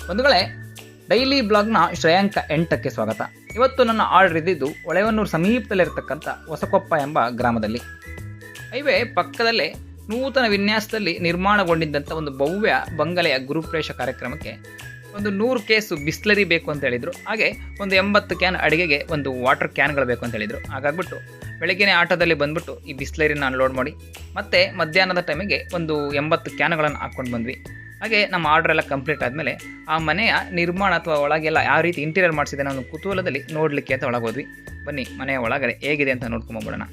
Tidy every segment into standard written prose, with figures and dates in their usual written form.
ಬಂಧುಗಳೇ, ಡೈಲಿ ಬ್ಲಾಗ್ನ ಶ್ರೇಯಾಂಕ 8ಕ್ಕೆ ಸ್ವಾಗತ. ಇವತ್ತು ನನ್ನ ಆರ್ಡರ್ ಇದ್ದಿದ್ದು ಹೊಳೆಹೊನ್ನೂರು ಸಮೀಪದಲ್ಲಿರತಕ್ಕಂಥ ಹೊಸಕೊಪ್ಪ ಎಂಬ ಗ್ರಾಮದಲ್ಲಿ. ಹೈವೇ ಪಕ್ಕದಲ್ಲೇ ನೂತನ ವಿನ್ಯಾಸದಲ್ಲಿ ನಿರ್ಮಾಣಗೊಂಡಿದ್ದಂಥ ಒಂದು ಭವ್ಯ ಬಂಗಲೆಯ ಗುರುಪ್ರವೇಶ ಕಾರ್ಯಕ್ರಮಕ್ಕೆ ಒಂದು 100 ಕೇಸು ಬಿಸ್ಲರಿ ಬೇಕು ಅಂತ ಹೇಳಿದರು. ಹಾಗೆ ಒಂದು 80 ಕ್ಯಾನ್ ಅಡುಗೆಗೆ ಒಂದು ವಾಟರ್ ಕ್ಯಾನ್ಗಳು ಬೇಕು ಅಂತ ಹೇಳಿದರು. ಹಾಗಾಗ್ಬಿಟ್ಟು ಬೆಳಗ್ಗೆನೇ ಆಟೋದಲ್ಲಿ ಬಂದ್ಬಿಟ್ಟು ಈ ಬಿಸ್ಲರಿನ ಅನ್ಲೋಡ್ ಮಾಡಿ ಮತ್ತೆ ಮಧ್ಯಾಹ್ನದ ಟೈಮಿಗೆ ಒಂದು 80 ಕ್ಯಾನ್ಗಳನ್ನು ಹಾಕ್ಕೊಂಡು ಬಂದ್ವಿ. ಹಾಗೆ ನಮ್ಮ ಆರ್ಡರ್ ಎಲ್ಲ ಕಂಪ್ಲೀಟ್ ಆದಮೇಲೆ ಆ ಮನೆಯ ನಿರ್ಮಾಣ ಅಥವಾ ಒಳಗೆಲ್ಲ ಯಾವ ರೀತಿ ಇಂಟೀರಿಯರ್ ಮಾಡಿಸಿದೆ ಅನ್ನೋ ಒಂದು ಕುತೂಹಲದಲ್ಲಿ ನೋಡಲಿಕ್ಕೆ ಅಂತ ಒಳಗೋದ್ವಿ. ಬನ್ನಿ ಮನೆಯ ಒಳಗಡೆ ಹೇಗಿದೆ ಅಂತ ನೋಡ್ಕೊಂಬೋಗೋಣ.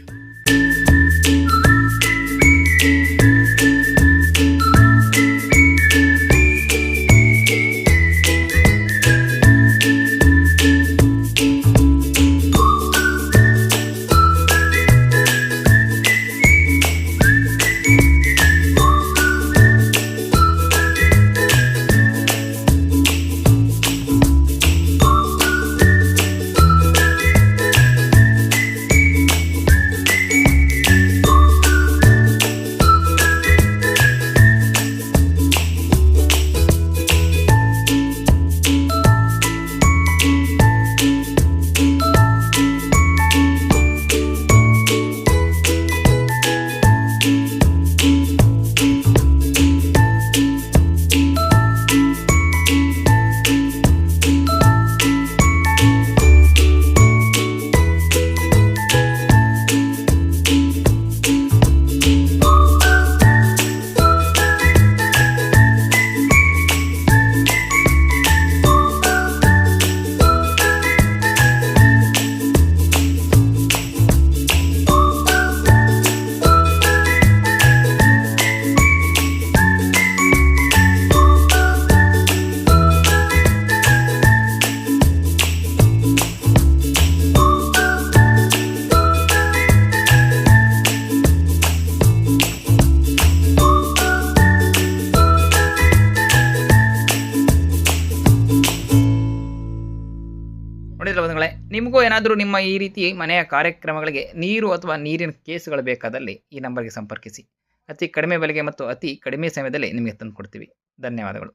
ನೋಡಿದ್ರೆ ಬಂಧುಗಳೇ, ನಿಮಗೂ ಏನಾದರೂ ನಿಮ್ಮ ಈ ರೀತಿ ಮನೆಯ ಕಾರ್ಯಕ್ರಮಗಳಿಗೆ ನೀರು ಅಥವಾ ನೀರಿನ ಕೇಸುಗಳು ಬೇಕಾದಲ್ಲಿ ಈ ನಂಬರ್ಗೆ ಸಂಪರ್ಕಿಸಿ. ಅತಿ ಕಡಿಮೆ ಬೆಲೆಗೆ ಮತ್ತು ಅತಿ ಕಡಿಮೆ ಸಮಯದಲ್ಲಿ ನಿಮಗೆ ತಂದು ಕೊಡ್ತೀವಿ. ಧನ್ಯವಾದಗಳು.